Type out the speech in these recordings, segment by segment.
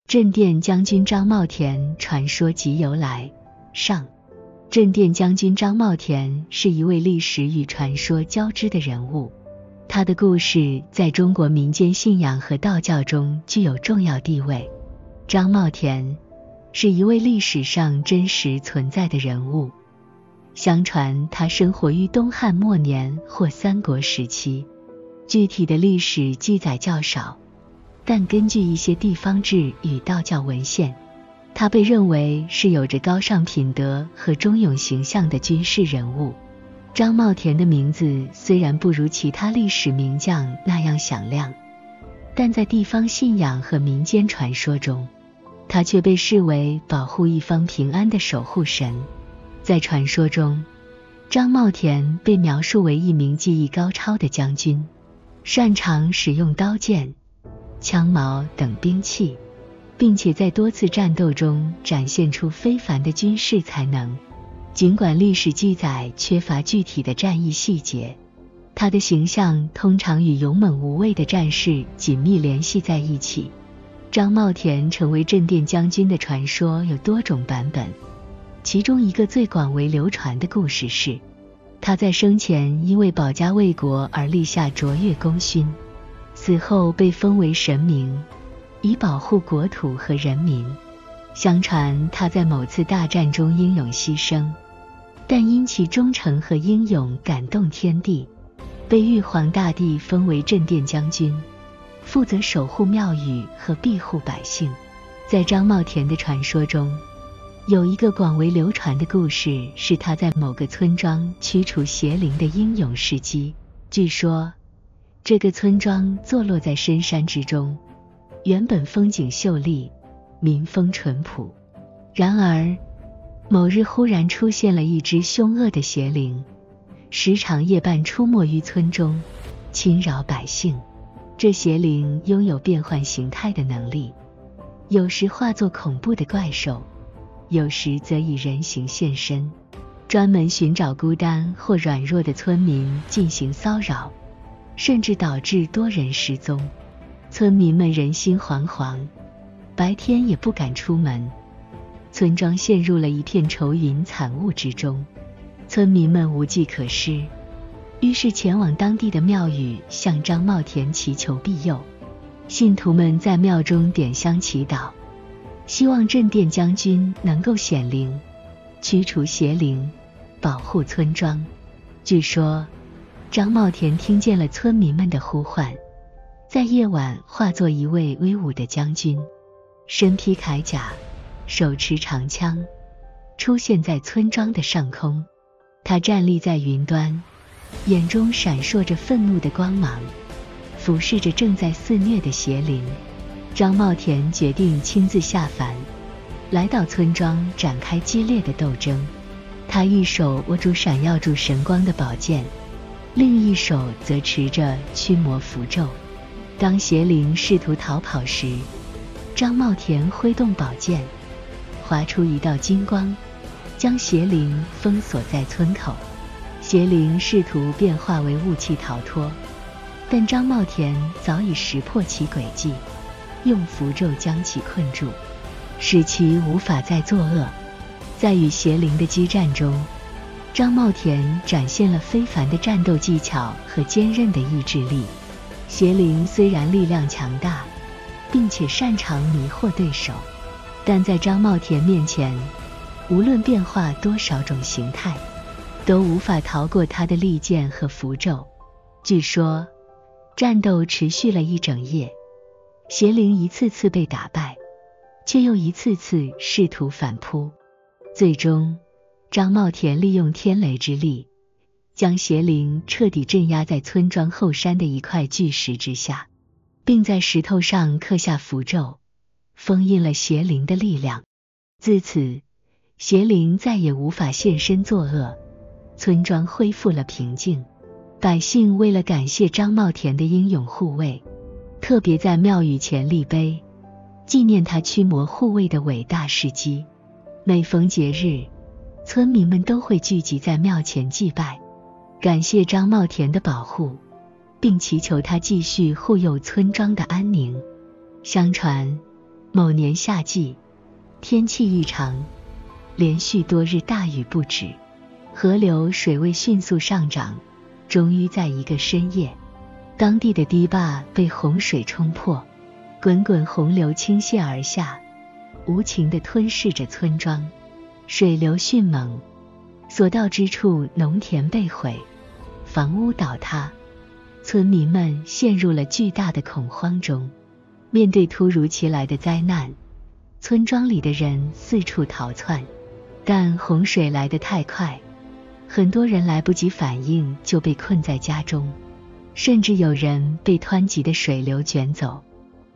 镇殿将军张茂田传说及由来。上，镇殿将军张茂田是一位历史与传说交织的人物，他的故事在中国民间信仰和道教中具有重要地位。张茂田是一位历史上真实存在的人物，相传他生活于东汉末年或三国时期，具体的历史记载较少，但根据一些地方志与道教文献，他被认为是有着高尚品德和忠勇形象的军事人物。张茂田的名字虽然不如其他历史名将那样响亮，但在地方信仰和民间传说中，他却被视为保护一方平安的守护神。在传说中，张茂田被描述为一名技艺高超的将军，擅长使用刀剑、枪矛等兵器，并且在多次战斗中展现出非凡的军事才能。尽管历史记载缺乏具体的战役细节，他的形象通常与勇猛无畏的战士紧密联系在一起。张茂田成为镇殿将军的传说有多种版本，其中一个最广为流传的故事是，他在生前因为保家卫国而立下卓越功勋，死后被封为神明，以保护国土和人民。相传他在某次大战中英勇牺牲，但因其忠诚和英勇感动天地，被玉皇大帝封为镇殿将军，负责守护庙宇和庇护百姓。在张茂田的传说中，有一个广为流传的故事，是他在某个村庄驱除邪灵的英勇事迹。据说，这个村庄坐落在深山之中，原本风景秀丽，民风淳朴。然而，某日忽然出现了一只凶恶的邪灵，时常夜半出没于村中，侵扰百姓。这邪灵拥有变换形态的能力，有时化作恐怖的怪兽，有时则以人形现身，专门寻找孤单或软弱的村民进行骚扰，甚至导致多人失踪。村民们人心惶惶，白天也不敢出门，村庄陷入了一片愁云惨雾之中。村民们无计可施，于是前往当地的庙宇向张茂田祈求庇佑。信徒们在庙中点香祈祷，希望镇殿将军能够显灵，驱除邪灵，保护村庄。据说，张茂田听见了村民们的呼唤，在夜晚化作一位威武的将军，身披铠甲，手持长枪，出现在村庄的上空。他站立在云端，眼中闪烁着愤怒的光芒，俯视着正在肆虐的邪灵。张茂田决定亲自下凡，来到村庄展开激烈的斗争。他一手握住闪耀住神光的宝剑，另一手则持着驱魔符咒。当邪灵试图逃跑时，张茂田挥动宝剑，划出一道金光，将邪灵封锁在村口。邪灵试图变化为雾气逃脱，但张茂田早已识破其诡计，用符咒将其困住，使其无法再作恶。在与邪灵的激战中，张茂田展现了非凡的战斗技巧和坚韧的意志力。邪灵虽然力量强大，并且擅长迷惑对手，但在张茂田面前，无论变化多少种形态，都无法逃过他的利剑和符咒。据说，战斗持续了一整夜，邪灵一次次被打败，却又一次次试图反扑。最终，张茂田利用天雷之力，将邪灵彻底镇压在村庄后山的一块巨石之下，并在石头上刻下符咒，封印了邪灵的力量。自此，邪灵再也无法现身作恶，村庄恢复了平静。百姓为了感谢张茂田的英勇护卫，特别在庙宇前立碑，纪念他驱魔护卫的伟大事迹。每逢节日，村民们都会聚集在庙前祭拜，感谢张茂田的保护，并祈求他继续护佑村庄的安宁。相传，某年夏季，天气异常，连续多日大雨不止，河流水位迅速上涨，终于在一个深夜，当地的堤坝被洪水冲破，滚滚洪流倾泻而下，无情地吞噬着村庄，水流迅猛，所到之处农田被毁，房屋倒塌，村民们陷入了巨大的恐慌中。面对突如其来的灾难，村庄里的人四处逃窜，但洪水来得太快，很多人来不及反应就被困在家中，甚至有人被湍急的水流卷走。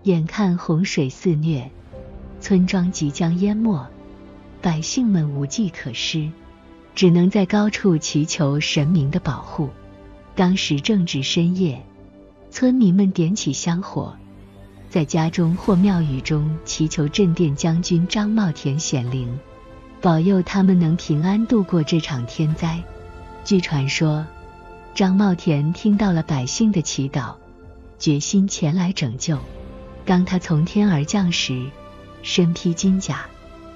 眼看洪水肆虐，村庄即将淹没，百姓们无计可施，只能在高处祈求神明的保护。当时正值深夜，村民们点起香火，在家中或庙宇中祈求镇殿将军张茂田显灵，保佑他们能平安度过这场天灾。据传说，张茂田听到了百姓的祈祷，决心前来拯救。当他从天而降时，身披金甲，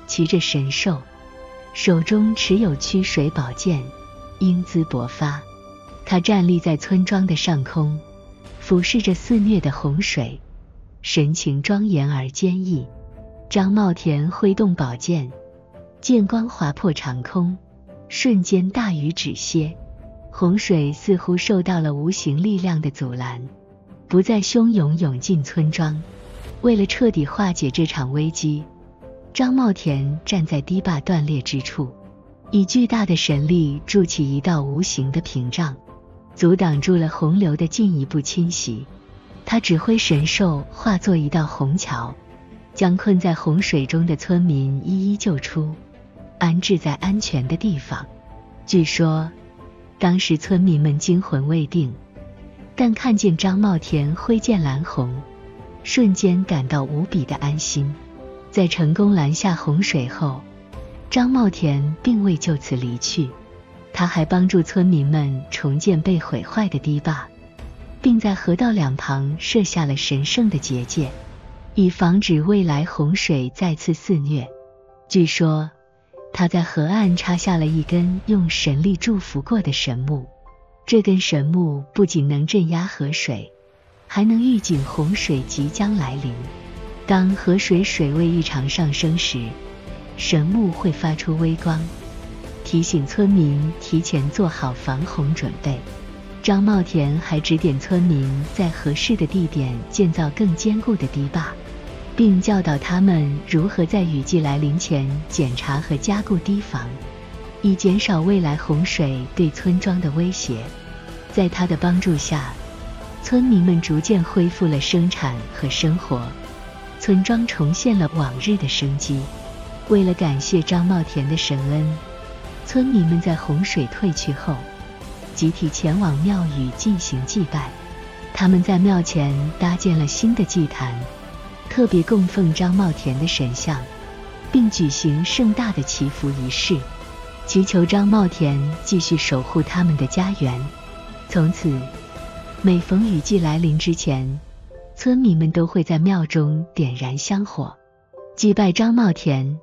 骑着神兽，手中持有曲水宝剑，英姿勃发。他站立在村庄的上空，俯视着肆虐的洪水，神情庄严而坚毅。张茂田挥动宝剑，剑光划破长空，瞬间大雨止歇，洪水似乎受到了无形力量的阻拦，不再汹涌涌进村庄。为了彻底化解这场危机，张茂田站在堤坝断裂之处，以巨大的神力筑起一道无形的屏障，阻挡住了洪流的进一步侵袭。他指挥神兽化作一道虹桥，将困在洪水中的村民一一救出，安置在安全的地方。据说当时村民们惊魂未定，但看见张茂田挥剑拦洪，瞬间感到无比的安心。在成功拦下洪水后，张茂田并未就此离去，他还帮助村民们重建被毁坏的堤坝，并在河道两旁设下了神圣的结界，以防止未来洪水再次肆虐。据说他在河岸插下了一根用神力祝福过的神木，这根神木不仅能镇压河水，还能预警洪水即将来临。当河水水位异常上升时，神木会发出微光，提醒村民提前做好防洪准备。张茂田还指点村民在合适的地点建造更坚固的堤坝，并教导他们如何在雨季来临前检查和加固堤防，以减少未来洪水对村庄的威胁。在他的帮助下，村民们逐渐恢复了生产和生活，村庄重现了往日的生机。为了感谢张茂田的神恩，村民们在洪水退去后，集体前往庙宇进行祭拜。他们在庙前搭建了新的祭坛，特别供奉张茂田的神像，并举行盛大的祈福仪式，祈求张茂田继续守护他们的家园。从此，每逢雨季来临之前，村民们都会在庙中点燃香火，祭拜张茂田，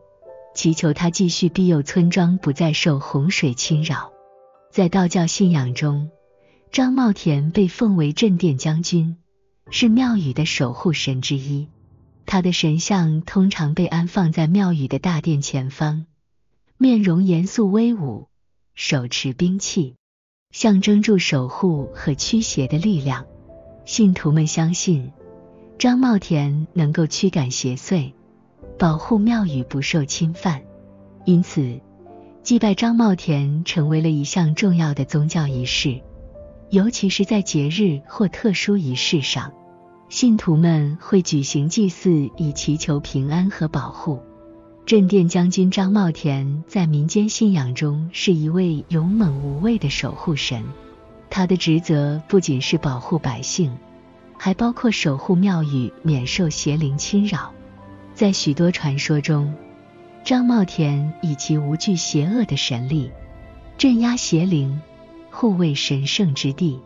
祈求他继续庇佑村庄不再受洪水侵扰。在道教信仰中，张茂田被奉为镇殿将军，是庙宇的守护神之一。他的神像通常被安放在庙宇的大殿前方，面容严肃威武，手持兵器，象征住守护和驱邪的力量。信徒们相信，张茂田能够驱赶邪祟，保护庙宇不受侵犯，因此祭拜张茂田成为了一项重要的宗教仪式，尤其是在节日或特殊仪式上，信徒们会举行祭祀以祈求平安和保护。镇殿将军张茂田在民间信仰中是一位勇猛无畏的守护神，他的职责不仅是保护百姓，还包括守护庙宇免受邪灵侵扰。在许多传说中，张茂田以其无惧邪恶的神力，镇压邪灵，护卫神圣之地，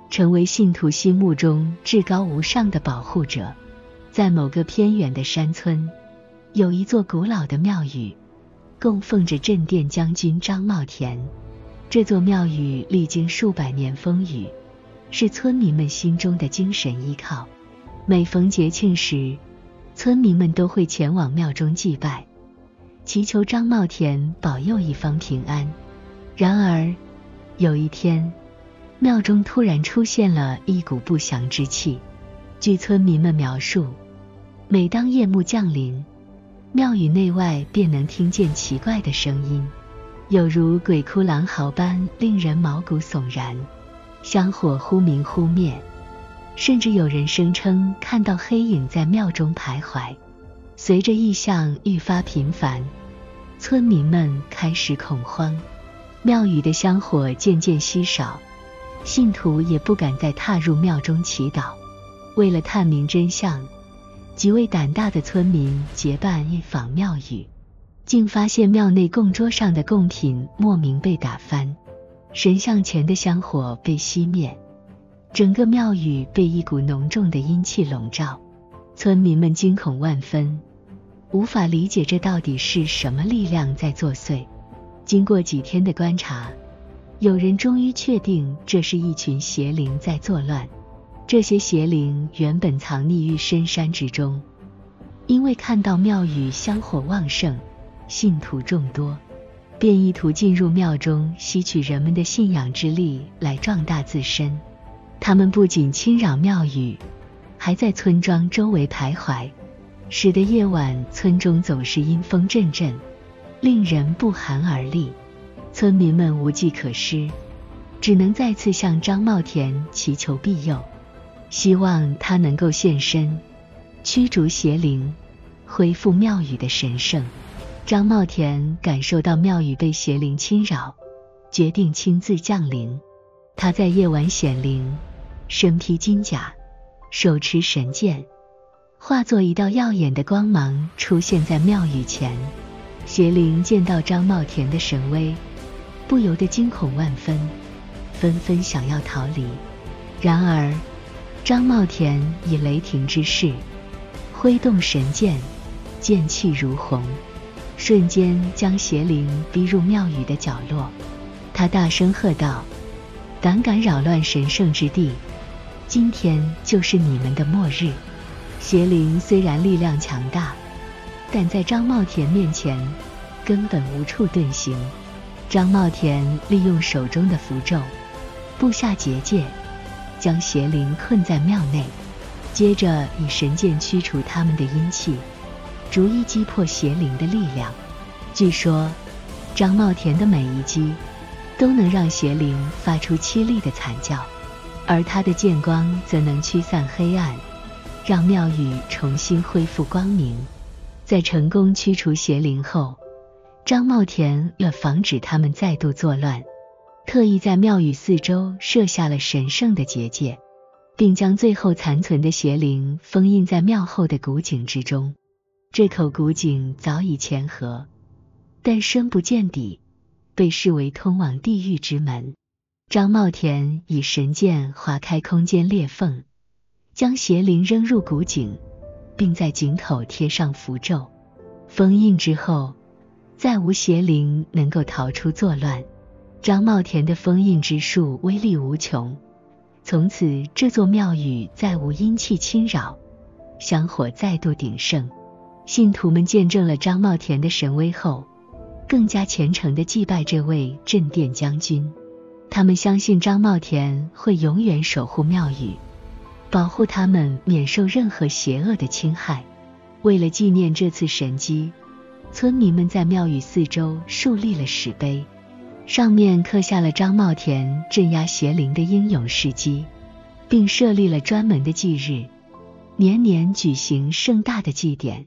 成为信徒心目中至高无上的保护者。在某个偏远的山村，有一座古老的庙宇，供奉着镇殿将军张茂田。这座庙宇历经数百年风雨，是村民们心中的精神依靠。每逢节庆时，村民们都会前往庙中祭拜，祈求张茂田保佑一方平安。然而，有一天，庙中突然出现了一股不祥之气。据村民们描述，每当夜幕降临，庙宇内外便能听见奇怪的声音，有如鬼哭狼嚎般令人毛骨悚然，香火忽明忽灭，甚至有人声称看到黑影在庙中徘徊。随着异象愈发频繁，村民们开始恐慌，庙宇的香火渐渐稀少，信徒也不敢再踏入庙中祈祷。为了探明真相，几位胆大的村民结伴一访庙宇，竟发现庙内供桌上的贡品莫名被打翻，神像前的香火被熄灭，整个庙宇被一股浓重的阴气笼罩。村民们惊恐万分，无法理解这到底是什么力量在作祟。经过几天的观察，有人终于确定这是一群邪灵在作乱。这些邪灵原本藏匿于深山之中，因为看到庙宇香火旺盛，信徒众多，便意图进入庙中吸取人们的信仰之力来壮大自身。他们不仅侵扰庙宇，还在村庄周围徘徊，使得夜晚村中总是阴风阵阵，令人不寒而栗。村民们无计可施，只能再次向张茂田祈求庇佑，希望他能够现身，驱逐邪灵，恢复庙宇的神圣。张茂田感受到庙宇被邪灵侵扰，决定亲自降临。他在夜晚显灵，身披金甲，手持神剑，化作一道耀眼的光芒出现在庙宇前。邪灵见到张茂田的神威，不由得惊恐万分，纷纷想要逃离。然而张茂田以雷霆之势挥动神剑，剑气如虹，瞬间将邪灵逼入庙宇的角落。他大声喝道：胆敢扰乱神圣之地，今天就是你们的末日。邪灵虽然力量强大，但在张茂田面前根本无处遁形。张茂田利用手中的符咒布下结界，将邪灵困在庙内，接着以神剑驱除他们的阴气，逐一击破邪灵的力量。据说张茂田的每一击都能让邪灵发出凄厉的惨叫，而他的剑光则能驱散黑暗，让庙宇重新恢复光明。在成功驱除邪灵后，张茂田为了防止他们再度作乱，特意在庙宇四周设下了神圣的结界，并将最后残存的邪灵封印在庙后的古井之中。这口古井早已乾涸，但深不见底，被视为通往地狱之门。张茂田以神剑划开空间裂缝，将邪灵扔入古井，并在井口贴上符咒，封印之后再无邪灵能够逃出作乱。张茂田的封印之术威力无穷，从此这座庙宇再无阴气侵扰，香火再度鼎盛。信徒们见证了张茂田的神威后，更加虔诚地祭拜这位镇殿将军。他们相信张茂田会永远守护庙宇，保护他们免受任何邪恶的侵害。为了纪念这次神迹，村民们在庙宇四周树立了石碑，上面刻下了张茂田镇压邪灵的英勇事迹，并设立了专门的祭日，年年举行盛大的祭典。